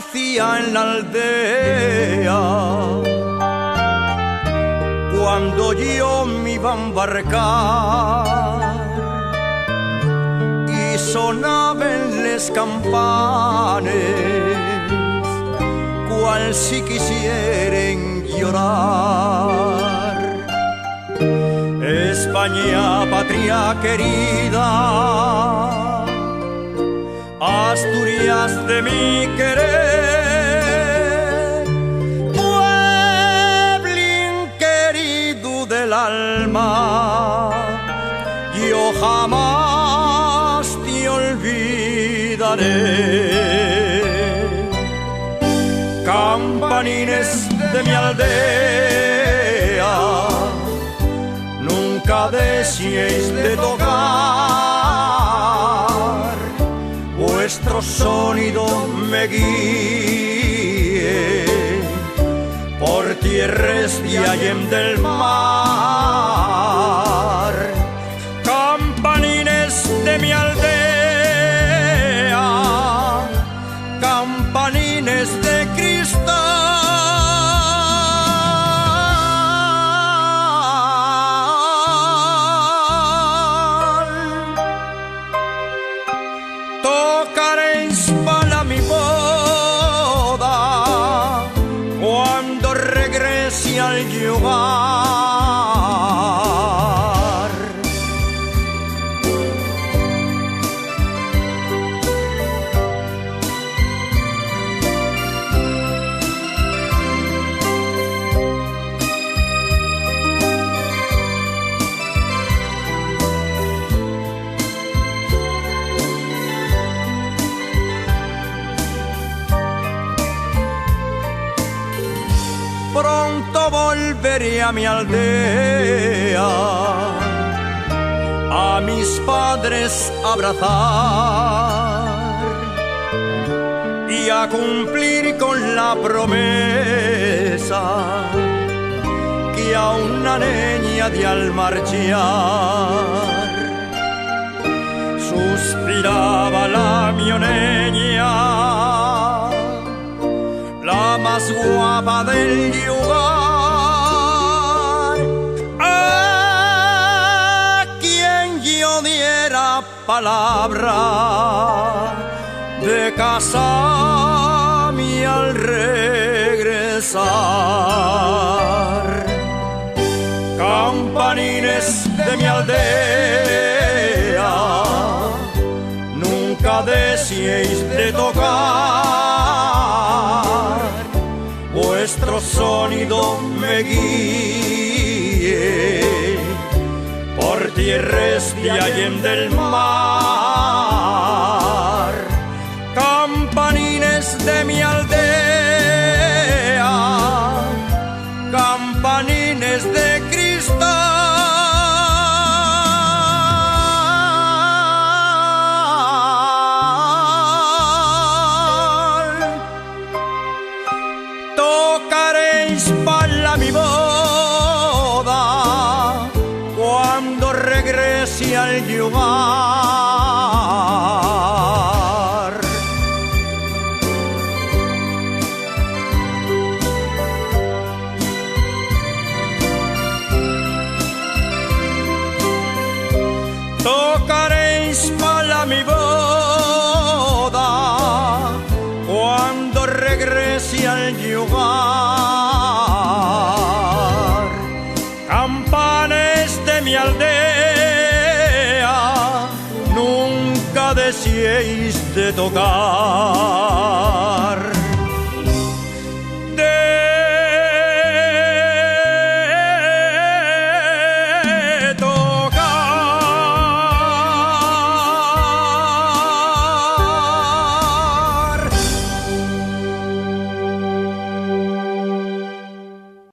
aparecía en la aldea cuando yo me iba a embarcar y sonaban las campanas cual si quisieren llorar. España, patria querida, Asturias de mi querer, pueblín querido del alma, yo jamás te olvidaré. Campanines de mi aldea, nunca deseéis de tocar, vuestro sonido me guíe por tierras de allende del mar. Campanines de mi aldea, campanines de cristal, tocaréis para mi boda cuando regrese al lugar. Pronto volveré a mi aldea, a mis padres abrazar y a cumplir con la promesa que a una niña de al marchar suspiraba la mioneña, la más guapa del lugar, a quien yo diera palabra de casarme al regresar. Campanines de mi aldea, nunca deseéis de tocar, vuestro sonido me guíe por tierras de allende del mar. Campanines de mi aldea, campanines de cristal, tocaréis para mi boda cuando regrese al lugar. Tocaréis para mi boda cuando regrese al lugar. Campanes de mi aldea, nunca deseéis de tocar.